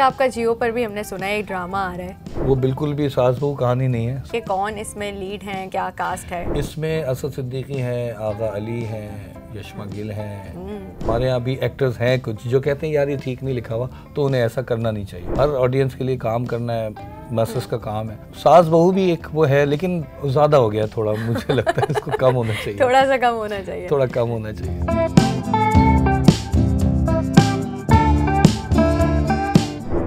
आपका जियो पर भी हमने सुना है एक ड्रामा आ रहा है। वो बिल्कुल भी सास बहू कहानी नहीं है। ये कौन इसमें लीड हैं, क्या कास्ट है? इसमें असद सिद्दीकी हैं, आगा अली हैं, यशमा गिल हैं। हमारे यहाँ भी एक्टर्स हैं कुछ जो कहते हैं यार ये ठीक नहीं लिखा हुआ, तो उन्हें ऐसा करना नहीं चाहिए। हर ऑडियंस के लिए काम करना है, मैसेज का काम है। सास बहू भी एक वो है, लेकिन ज़्यादा हो गया थोड़ा, मुझे लगता है इसको कम होना चाहिए। थोड़ा सा कम होना चाहिए। थोड़ा कम होना चाहिए।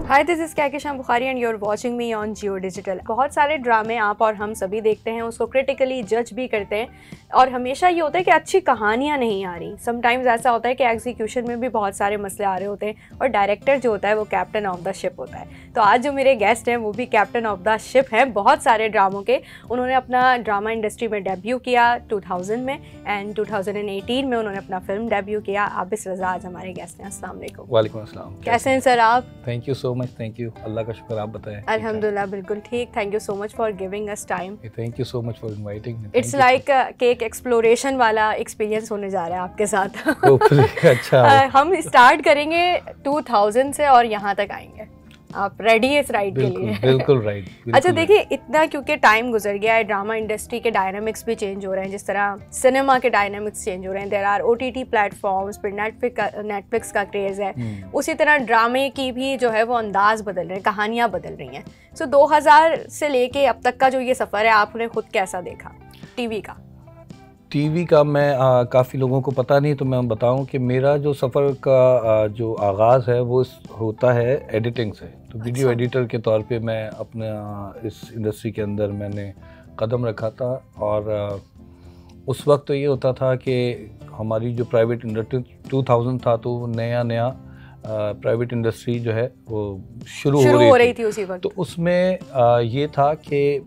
Hi, this is Kahkashan Bukhari and you are watching me on Jio digital. बहुत सारे ड्रामे आप और हम सभी देखते हैं, उसको क्रिटिकली जज भी करते हैं, और हमेशा ये होता है कि अच्छी कहानियाँ नहीं आ रही। समटाइम्स ऐसा होता है कि एग्जीक्यूशन में भी बहुत सारे मसले आ रहे होते हैं, और डायरेक्टर जो होता है वो कैप्टन ऑफ द शिप होता है। तो आज जो मेरे गेस्ट हैं वो भी कैप्टन ऑफ द शिप हैं, बहुत सारे ड्रामों के। उन्होंने अपना ड्रामा इंडस्ट्री में डेब्यू किया 2000 में, एंड 2018 में उन्होंने अपना फिल्म डेब्यू किया। आबिस रज़ा आज हमारे गेस्ट हैं। अस्सलाम वालेकुम। वालेकुम अस्सलाम। कैसे हैं सर आप? Thank you so much. Thank you, अल्लाह का शुक्र। आप बताएं। अल्हम्दुलिल्लाह बिल्कुल ठीक। Thank you so much for giving us time. Thank you so much for inviting me. It's like cake exploration वाला एक्सपीरियंस होने जा रहा है आपके साथ। अच्छा। हम स्टार्ट करेंगे 2000 से और यहाँ तक आएंगे। आप रेडी है इस राइड के लिए? बिल्कुल राइट। अच्छा देखिए, इतना क्योंकि टाइम गुजर गया है, ड्रामा इंडस्ट्री के डायनामिक्स भी चेंज हो रहे हैं, जिस तरह सिनेमा के डायनामिक्स चेंज हो रहे हैं। देयर आर OTT प्लेटफॉर्म्स, फिर नेटफ्लिक्स का क्रेज़ है, उसी तरह ड्रामे की भी जो है वो अंदाज बदल रहे हैं, कहानियाँ बदल रही हैं। सो 2000 से लेके अब तक का जो ये सफ़र है, आपने खुद कैसा देखा टीवी का? मैं काफ़ी लोगों को पता नहीं, तो मैं बताऊं कि मेरा जो सफ़र का जो आगाज़ है वो होता है एडिटिंग से। तो वीडियो एडिटर के तौर पे मैं अपना इस इंडस्ट्री के अंदर मैंने कदम रखा था। और उस वक्त तो ये होता था कि हमारी जो प्राइवेट इंडस्ट्री 2000 था, तो नया प्राइवेट इंडस्ट्री जो है वो शुरू हो रही थी उसी वक्त। तो उसमें ये था कि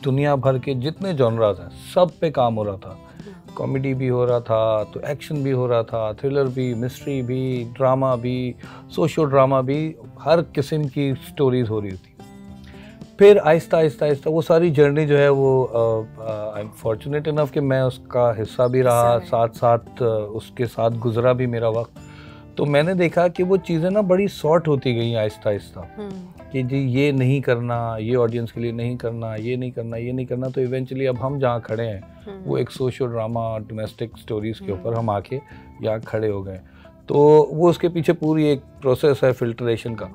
दुनिया भर के जितने जॉनरास हैं सब पे काम हो रहा था। कॉमेडी भी हो रहा था, तो एक्शन भी हो रहा था, थ्रिलर भी, मिस्ट्री भी, ड्रामा भी, सोशल ड्रामा भी, हर किस्म की स्टोरीज हो रही थी। फिर आहिस्ता आहिस्ता वो सारी जर्नी जो है वो आई एम फॉर्चुनेट इनफ कि मैं उसका हिस्सा भी रहा, साथ साथ उसके साथ गुजरा भी मेरा वक्त। तो मैंने देखा कि वो चीज़ें ना बड़ी सॉर्ट होती गई आहिस्ता आहिस्ता, कि जी ये नहीं करना, ये ऑडियंस के लिए नहीं करना, ये नहीं करना, ये नहीं करना। तो इवेंचुअली अब हम जहाँ खड़े हैं वो एक सोशल ड्रामा, डोमेस्टिक स्टोरीज़ के ऊपर हम आके यहाँ खड़े हो गए। तो वो उसके पीछे पूरी एक प्रोसेस है फिल्ट्रेशन का।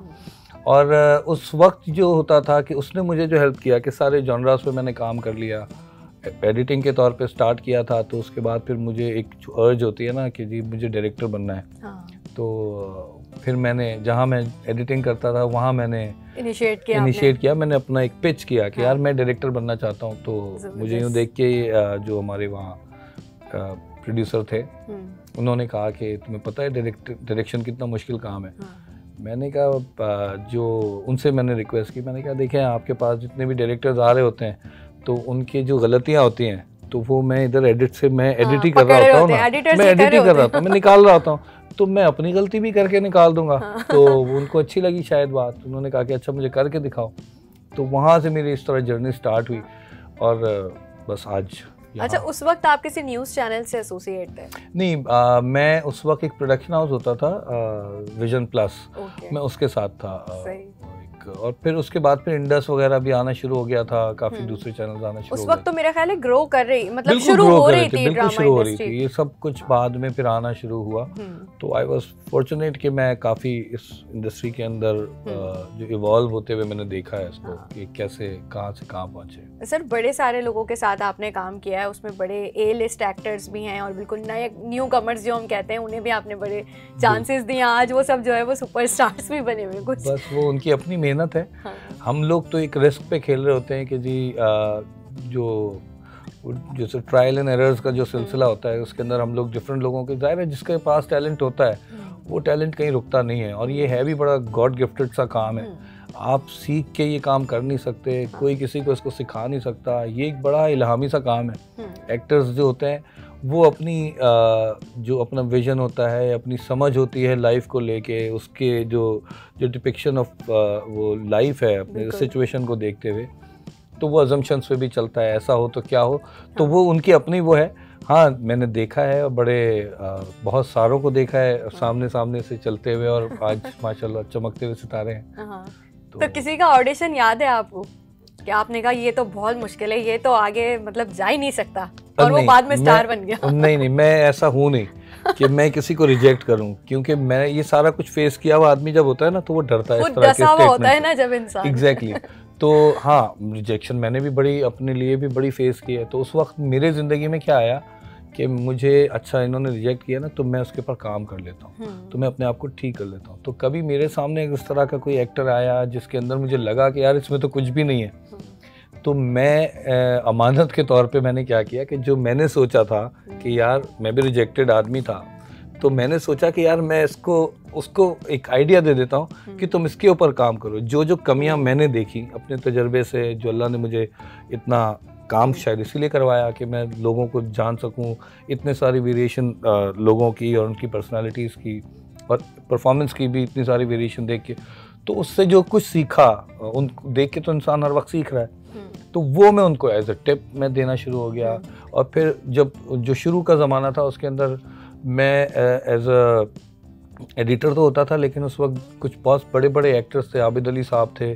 और उस वक्त जो होता था कि उसने मुझे जो हेल्प किया कि सारे जॉनरास पे मैंने काम कर लिया, एडिटिंग के तौर पे स्टार्ट किया था। तो उसके बाद फिर मुझे एक अर्ज होती है ना कि जी मुझे डायरेक्टर बनना है। तो फिर मैंने जहाँ मैं एडिटिंग करता था वहाँ मैंने इनिशिएट किया। मैंने अपना एक पिच किया कि यार मैं डायरेक्टर बनना चाहता हूँ। तो मुझे यूँ देख के जो हमारे वहाँ प्रोड्यूसर थे उन्होंने कहा कि तुम्हें पता है डायरेक्शन कितना मुश्किल काम है। मैंने कहा, जो उनसे मैंने रिक्वेस्ट की, मैंने कहा देखें आपके पास जितने भी डायरेक्टर्स आ रहे होते हैं तो उनकी जो गलतियाँ होती हैं तो वो मैं इधर मैं एडिट ही कर रहा होता हूँ ना, मैं एडिट ही कर रहा था, मैं निकाल रहा होता हूँ, तो मैं अपनी गलती भी करके निकाल दूंगा। तो उनको अच्छी लगी शायद बात, उन्होंने कहा कि अच्छा मुझे करके दिखाओ। तो वहाँ से मेरी इस तरह जर्नी स्टार्ट हुई और बस आज। अच्छा, उस वक्त आप किसी न्यूज़ चैनल से एसोसिएट थे? नहीं, मैं उस वक्त एक प्रोडक्शन हाउस होता था विजन प्लस, मैं उसके साथ था। और फिर उसके बाद फिर इंडस वगैरह भी आना शुरू हो गया था, काफी दूसरे चैनल्स आना शुरू हो गए। उस वक्त तो मेरा ख्याल है ग्रो कर रही, मतलब शुरू हो रही थी ड्रामा इंडस्ट्री। ये सब कुछ बाद में फिर आना शुरू हुआ। तो आई वाज फॉर्चुनेट कि मैं काफी इस इंडस्ट्री के अंदर जो इवॉल्व होते हुए मैंने देखा है इसको कि कैसे कहाँ से कहाँ पहुंचे। सर, बड़े सारे लोगों के साथ आपने काम किया है, उसमें बड़े A-लिस्ट एक्टर्स भी हैं और बिल्कुल नए न्यू कमर्स जो हम कहते हैं उन्हें भी आपने बड़े चांसेस दिए। आज वो सब जो है वो सुपरस्टार्स भी बने हुए कुछ। बस वो उनकी अपनी मेहनत है। हम लोग तो एक रिस्क पे खेल रहे होते हैं कि जी जो जैसे ट्रायल एंड एरर्स का जो सिलसिला होता है उसके अंदर हम लोग डिफरेंट लोगों के, जाहिर है जिसके पास टैलेंट होता है वो टैलेंट कहीं रुकता नहीं है। और ये है भी बड़ा गॉड गिफ्टेड सा काम है। आप सीख के ये काम कर नहीं सकते, कोई किसी को इसको सिखा नहीं सकता। ये एक बड़ा इल्हामी सा काम है। एक्टर्स जो होते हैं वो अपनी जो अपना विजन होता है, अपनी समझ होती है लाइफ को लेके, उसके जो डिपिक्शन ऑफ वो लाइफ है अपने सिचुएशन को देखते हुए, तो वो अजम्पशंस पे भी चलता है, ऐसा हो तो क्या हो। तो वो उनकी अपनी वो है। हाँ, मैंने देखा है और बहुत सारों को देखा है सामने सामने से चलते हुए, और आज माशाल्लाह चमकते हुए सितारे हैं। हाँ। तो किसी का ऑडिशन याद है आपको कि आपने कहा ये तो बहुत मुश्किल है, ये तो आगे मतलब जा ही नहीं सकता, और वो बाद में स्टार बन गया? नहीं, मैं ऐसा हूँ नहीं कि मैं किसी को रिजेक्ट करूं, क्योंकि मैं ये सारा कुछ फेस किया हुआ आदमी जब होता है ना, तो वो डरता है इस तरह के स्टेटमेंट होता है ना जब इंसान। एग्जैक्टली। तो हाँ, रिजेक्शन मैंने भी बड़ी अपने लिए भी बड़ी फेस की है। तो उस वक्त मेरे ज़िंदगी में क्या आया कि मुझे अच्छा इन्होंने रिजेक्ट किया ना, तो मैं उसके ऊपर काम कर लेता हूँ, तो मैं अपने आप को ठीक कर लेता हूँ। तो कभी मेरे सामने इस तरह का कोई एक्टर आया जिसके अंदर मुझे लगा कि यार इसमें तो कुछ भी नहीं है, तो मैं अमानत के तौर पे मैंने क्या किया कि जो मैंने सोचा था कि यार मैं भी रिजेक्टेड आदमी था, तो मैंने सोचा कि यार मैं उसको एक आइडिया दे देता हूँ कि तुम इसके ऊपर काम करो। जो जो कमियां मैंने देखी अपने तजर्बे से, जो अल्लाह ने मुझे इतना काम शायद इसीलिए करवाया कि मैं लोगों को जान सकूं, इतने सारी वेरिएशन लोगों की और उनकी पर्सनालिटीज़ की और परफॉर्मेंस की भी इतनी सारी वेरिएशन देख के, तो उससे जो कुछ सीखा, उन देख के तो इंसान हर वक्त सीख रहा है, तो वो मैं उनको एज अ टिप मैं देना शुरू हो गया। और फिर जब जो शुरू का ज़माना था उसके अंदर मैं एज अ एडिटर तो होता था, लेकिन उस वक्त कुछ बहुत बड़े बड़े एक्टर्स थे, आबिद अली साहब थे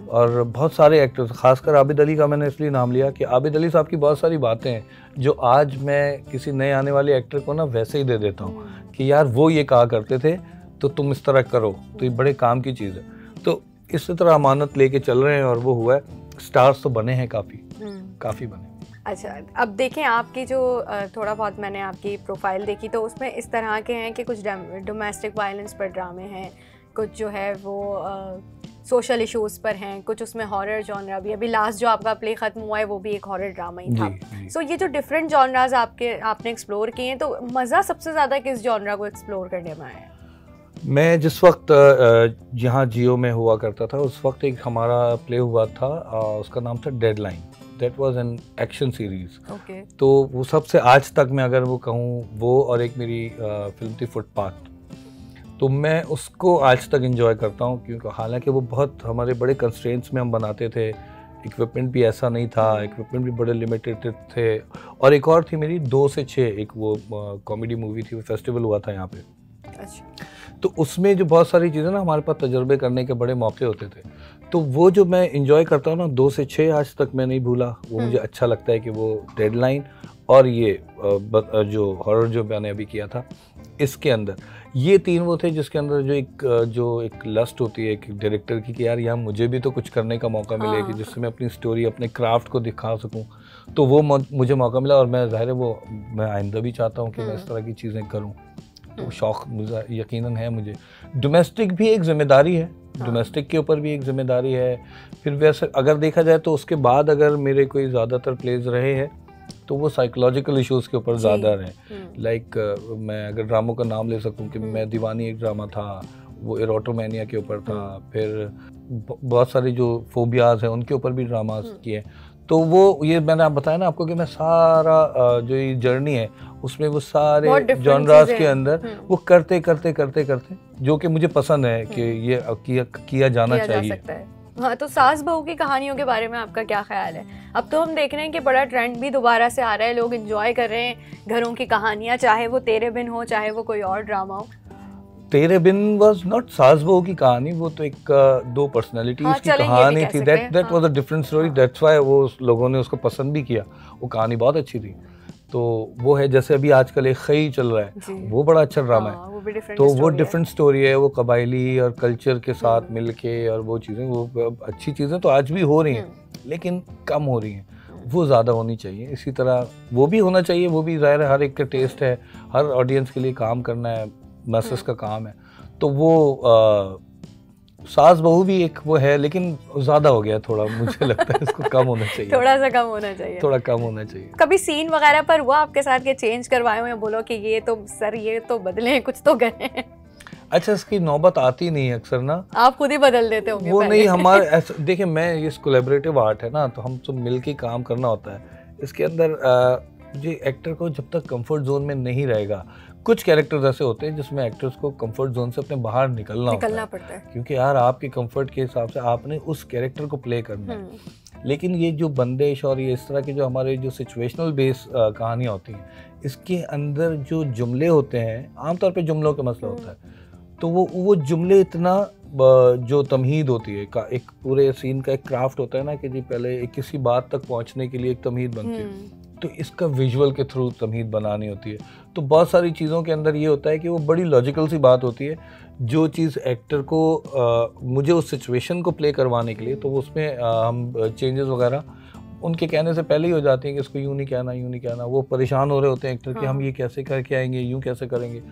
और बहुत सारे एक्टर्स, खासकर आबिद अली का मैंने इसलिए नाम लिया कि आबिद अली साहब की बहुत सारी बातें हैं जो आज मैं किसी नए आने वाले एक्टर को ना वैसे ही दे देता हूँ कि यार वो ये कहा करते थे तो तुम इस तरह करो, तो ये बड़े काम की चीज़ है। तो इस तरह अमानत लेके चल रहे हैं और वो हुआ है। स्टार्स तो बने हैं काफ़ी बने। अच्छा, अब देखें आपकी जो थोड़ा बहुत मैंने आपकी प्रोफाइल देखी, तो उसमें इस तरह के हैं कि कुछ डोमेस्टिक वायलेंस पर ड्रामे हैं, कुछ जो है वो सोशल इश्यूज़ पर हैं, कुछ उसमें हॉरर जॉनरा भी। अभी लास्ट जो आपका प्ले ख़त्म हुआ है वो भी एक हॉरर ड्रामा ही था। सो ये जो डिफरेंट जॉनराज आपने एक्सप्लोर किए हैं, तो मज़ा सबसे ज़्यादा किस जॉनरा को एक्सप्लोर करने में आया? मैं जिस वक्त यहाँ जियो में हुआ करता था, उस वक्त एक हमारा प्ले हुआ था, उसका नाम था deadline. That was an action series. तो वो सबसे आज तक मैं अगर वो कहूँ, वो और एक मेरी फिल्म थी फुटपाथ, तो मैं उसको आज तक एंजॉय करता हूँ, क्योंकि हालांकि वो बहुत हमारे बड़े कंस्ट्रेंट्स में हम बनाते थे, इक्विपमेंट भी ऐसा नहीं था, इक्विपमेंट भी बड़े लिमिटेड थे। और एक और थी मेरी 2 से 6, एक वो कॉमेडी मूवी थी, वो फेस्टिवल हुआ था यहाँ पे। अच्छा। तो उसमें जो बहुत सारी चीज़ें ना हमारे पास तजुर्बे करने के बड़े मौके होते थे, तो वो जो मैं इंजॉय करता हूँ ना 2 से 6 आज तक मैं नहीं भूला। वो मुझे अच्छा लगता है कि वो डेडलाइन और ये जो हॉरर जो मैंने अभी किया था, इसके अंदर ये 3 वो थे जिसके अंदर जो एक लस्ट होती है एक डायरेक्टर की कि यार यहाँ मुझे भी तो कुछ करने का मौका मिले कि जिससे मैं अपनी स्टोरी, अपने क्राफ्ट को दिखा सकूँ। तो वो मुझे मौका मिला और मैं ज़ाहिर है वो मैं आइंदा भी चाहता हूँ कि मैं इस तरह की चीज़ें करूँ। तो शौक़ यकीनन है मुझे। डोमेस्टिक भी एक जिम्मेदारी है, डोमेस्टिक के ऊपर भी एक जिम्मेदारी है। फिर वैसे अगर देखा जाए तो उसके बाद अगर मेरे कोई ज़्यादातर प्लेज रहे हैं तो वो साइकोलॉजिकल इश्यूज़ के ऊपर ज़्यादा रहे। लाइक मैं अगर ड्रामों का नाम ले सकूं कि मैं दीवानी एक ड्रामा था, वो एरोटोमेनिया के ऊपर था। फिर बहुत सारी जो फोबियाज़ हैं उनके ऊपर भी ड्रामास किए। तो वो ये मैंने आप बताया ना आपको कि मैं सारा जो ये जर्नी है उसमें वो सारे जॉनरास के अंदर वो करते जो कि मुझे पसंद है कि ये किया जाना चाहिए। हाँ, तो सास बहू की कहानियों के बारे में आपका क्या ख्याल है? अब तो हम देख रहे हैं कि बड़ा ट्रेंड भी दोबारा से आ रहा है, लोग एंजॉय कर रहे हैं घरों की कहानियाँ, चाहे वो तेरे बिन हो चाहे वो कोई और ड्रामा हो। तेरे बिन वाज नॉट सास बहू की कहानी, वो तो एक 2 पर्सनालिटीज की कहानी थी। That was a different story. That's why वो लोगों ने उसको पसंद भी किया। वो कहानी बहुत अच्छी थी। तो वो है जैसे अभी आजकल एक खई चल रहा है, वो बड़ा अच्छा ड्रामा है। तो वो डिफरेंट स्टोरी है, वो कबायली और कल्चर के साथ मिलके और वो चीज़ें, वो अच्छी चीज़ें तो आज भी हो रही हैं लेकिन कम हो रही हैं, वो ज़्यादा होनी चाहिए। इसी तरह वो भी होना चाहिए, वो भी ज़ाहिर है हर एक का टेस्ट है, हर ऑडियंस के लिए काम करना है, मैसेज का काम है। तो वो सास बहू भी एक वो है, लेकिन ज़्यादा हो गया थोड़ा, मुझे लगता है इसको कम होना चाहिए। थोड़ा सा कम होना चाहिए, थोड़ा कम होना चाहिए। कभी सीन वगैरह पर हुआ आपके साथ के चेंज करवाए हो या बोलो कि ये तो सर ये तो बदले, कुछ तो करें? अच्छा, इसकी नौबत आती नहीं है अक्सर ना, आप खुद ही बदल देते होंगे। वो नहीं, हमारे देखिए मैं ये कोलैबोरेटिव आर्ट है ना, तो हम सब मिलके काम करना होता है। इसके अंदर मुझे एक्टर को जब तक कंफर्ट जोन में नहीं रहेगा, कुछ कैरेक्टर्स ऐसे होते हैं जिसमें एक्टर्स को कंफर्ट जोन से अपने बाहर निकलना पड़ता है, क्योंकि यार आपके कंफर्ट के हिसाब से आपने उस कैरेक्टर को प्ले करना है। लेकिन ये जो बंदिश और ये इस तरह के जो हमारे जो सिचुएशनल बेस कहानियाँ होती हैं, इसके अंदर जो जुमले होते हैं, आमतौर पे जुमलों का मसला होता है, तो वो जुमले इतना जो तमहीद होती है का एक पूरे सीन का एक क्राफ्ट होता है ना कि जी पहले एक किसी बात तक पहुंचने के लिए एक तमहीद बनती है, तो इसका विजुअल के थ्रू तमहीद बनानी होती है। तो बहुत सारी चीज़ों के अंदर ये होता है कि वो बड़ी लॉजिकल सी बात होती है, जो चीज़ एक्टर को मुझे उस सिचुएशन को प्ले करवाने के लिए, तो उसमें हम चेंजेस वगैरह उनके कहने से पहले ही हो जाती हैं कि इसको यूँ नहीं कहना, यूँ नहीं कहना। वो परेशान हो रहे होते हैं एक्टर कि हम ये कैसे करके आएंगे, यूँ कैसे करेंगे।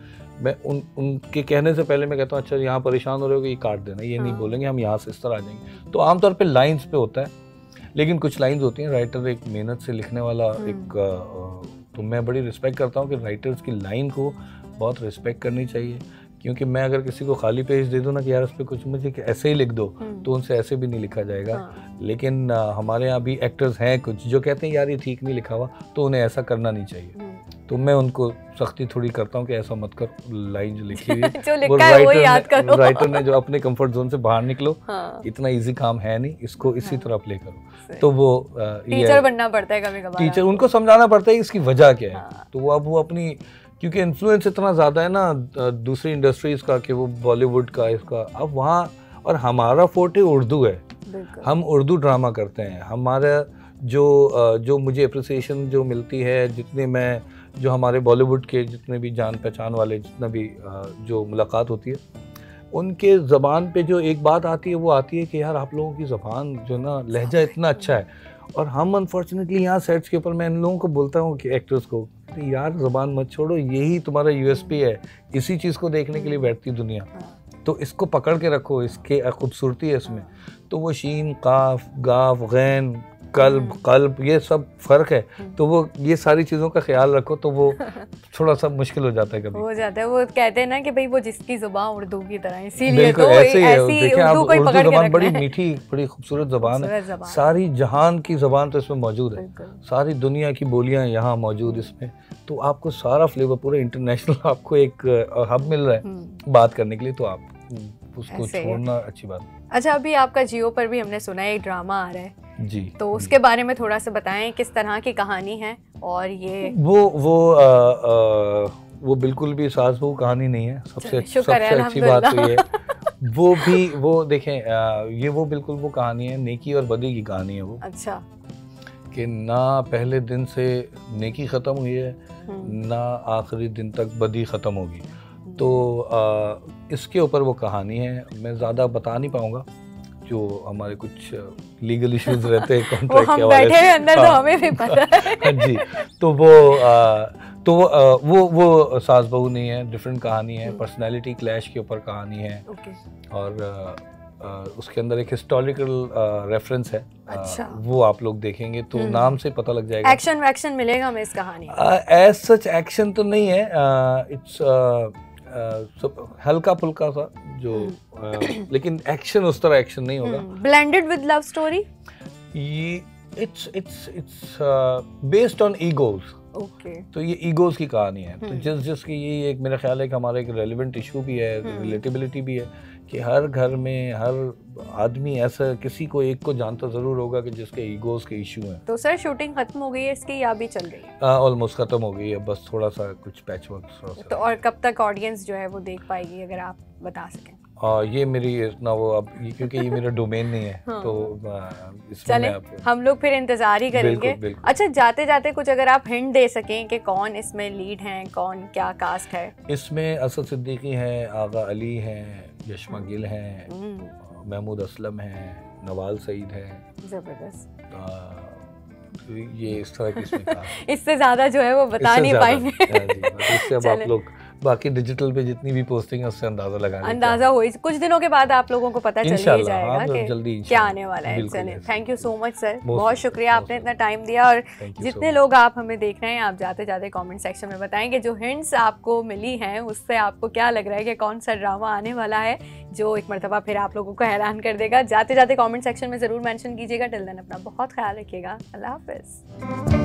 मैं उनके कहने से पहले मैं कहता हूँ अच्छा यहाँ परेशान हो रहे हो, ये काट देना, ये नहीं बोलेंगे, हम यहाँ से इस तरह आ जाएंगे। तो आमतौर पे लाइंस पे होता है, लेकिन कुछ लाइंस होती हैं, राइटर एक मेहनत से लिखने वाला तो मैं बड़ी रिस्पेक्ट करता हूँ कि राइटर्स की लाइन को बहुत रिस्पेक्ट करनी चाहिए, क्योंकि मैं अगर किसी को खाली पेज दे दूँ ना कि यार उस पर कुछ मुझे ऐसे ही लिख दो, तो उनसे ऐसे भी नहीं लिखा जाएगा। लेकिन हमारे यहाँ भी एक्टर्स हैं कुछ जो कहते हैं यार ये ठीक नहीं लिखा हुआ, तो उन्हें ऐसा करना नहीं चाहिए। तो मैं उनको सख्ती थोड़ी करता हूँ कि ऐसा मत कर, लाइन जो लिखी हुई वो राइटर ने जो अपने कंफर्ट जोन से बाहर निकलो, इतना इजी काम है नहीं, इसको इसी तरह प्ले करो। तो वो टीचर बनना पड़ता है कभी-कभी, टीचर उनको समझाना पड़ता है इसकी वजह क्या है। तो वो अब वो अपनी, क्योंकि इन्फ्लुएंस इतना ज़्यादा है ना दूसरी इंडस्ट्रीज़ का कि वो बॉलीवुड का इसका, अब वहाँ, और हमारा फोर्टे उर्दू है, हम उर्दू ड्रामा करते हैं। हमारा जो मुझे अप्रिसिएशन जो मिलती है, जितने मैं जो हमारे बॉलीवुड के जितने भी जान पहचान वाले जितना भी जो मुलाकात होती है, उनके ज़बान पे जो एक बात आती है वो आती है कि यार आप लोगों की ज़बान जो ना लहजा इतना अच्छा है। और हम अनफॉर्चुनेटली यहाँ सेट्स के ऊपर मैं इन लोगों को बोलता हूँ कि एक्टर्स को, यार ज़बान मत छोड़ो, यही तुम्हारा यूएसपी है, इसी चीज़ को देखने के लिए बैठती दुनिया, तो इसको पकड़ के रखो, इसके खूबसूरती है इसमें। तो वो शीन, काफ, गाफ, गैन, कल्ब ये सब फ़र्क है, तो वो ये सारी चीज़ों का ख्याल रखो, तो वो थोड़ा सा मुश्किल हो जाता है, कभी हो जाता है। वो कहते हैं ना कि भाई वो जिसकी ज़ुबान उर्दू की तरह, इसीलिए तो ऐसी उर्दू ज़बान बड़ी मीठी, बड़ी खूबसूरत ज़बान है, सारी जहान की ज़बान तो इसमें मौजूद है, सारी दुनिया की बोलियाँ यहाँ मौजूद इसमें, तो आपको सारा फ्लेवर पूरा इंटरनेशनल आपको एक हब मिल रहा है बात करने के लिए, तो आप उसको छोड़ना अच्छी बात। अच्छा, अभी आपका जियो पर भी हमने सुना है एक ड्रामा आ रहा है जी, तो उसके बारे में थोड़ा सा बताएं, किस तरह की कहानी है? और ये वो बिल्कुल भी सास बहू कहानी नहीं है, सबसे अच्छी बात तो ये वो देखें, ये वो बिल्कुल वो कहानी है, नेकी और बदी की कहानी है वो। अच्छा, कि ना पहले दिन से नेकी ख़त्म हुई है, ना आखिरी दिन तक बदी ख़त्म होगी। तो इसके ऊपर वो कहानी है, मैं ज़्यादा बता नहीं पाऊँगा, जो हमारे कुछ लीगल इश्यूज रहते हैं कॉन्ट्रैक्ट के हवाले से, अंदर तो हमें भी पता है जी। तो वो सास बहू नहीं है, डिफरेंट कहानी है, पर्सनैलिटी क्लैश के ऊपर कहानी है, और उसके अंदर एक हिस्टोरिकल रेफरेंस है। अच्छा, वो आप लोग देखेंगे तो नाम से पता लग जाएगा। एक्शन मिलेगा हमें इस कहानी में? एज सच एक्शन तो नहीं है, इट्स हल्का फुल्का सा जो लेकिन एक्शन उस तरह एक्शन नहीं होगा। ब्लेंडेड विद लव स्टोरी, ये it's based on egos. Okay, तो ये ईगोज की कहानी है। तो जिसकी ये एक मेरा ख्याल है कि हमारा एक रेलिवेंट इशू भी है, रिलेटेबिलिटी भी है, कि हर घर में हर आदमी ऐसा किसी को एक को जानता ज़रूर होगा कि जिसके ईगोज के इशू हैं। तो सर शूटिंग खत्म हो गई है इसकी या अभी चल रही है? ऑलमोस्ट ख़त्म हो गई है, बस थोड़ा सा कुछ पैच वर्क। तो और कब तक ऑडियंस जो है वो देख पाएगी, अगर आप बता सकें? ये मेरी इतना वो अब क्योंकि ये मेरा डोमेन नहीं है, तो इसमें हम लोग फिर इंतजार ही करेंगे। बिल्कुल। अच्छा, जाते जाते कुछ अगर आप हिंट दे सकें कि कौन इसमें लीड हैं, कौन क्या कास्ट है? इसमें असद सिद्दीकी हैं, आगा अली हैं, यशमा गिल हैं, महमूद असलम हैं, नवाल सईद हैं। जबरदस्त। ये इस तरह की इसमें इससे ज्यादा जो है वो बता नहीं पाएंगे। इससे अब आप लोग बाकी डिजिटल पे जितनी भी पोस्टिंग है उससे अंदाजा हो, कुछ दिनों के बाद आप लोगों को पता चल ही जाएगा कि जल्दी क्या आने वाला है। चलिए, thank you so much sir, बहुत शुक्रिया, आपने इतना टाइम दिया। और जितने लोग आप हमें देख रहे हैं, आप जाते जाते कमेंट सेक्शन में बताएंगे जो हिंट्स आपको मिली हैं उससे आपको क्या लग रहा है कि कौन सा ड्रामा आने वाला है जो एक मरतबा फिर आप लोगों को हैरान कर देगा। जाते जाते कमेंट सेक्शन में ज़रूर मेंशन कीजिएगा। टिल देन अपना बहुत ख्याल रखिएगा। अल्लाह हाफिज़।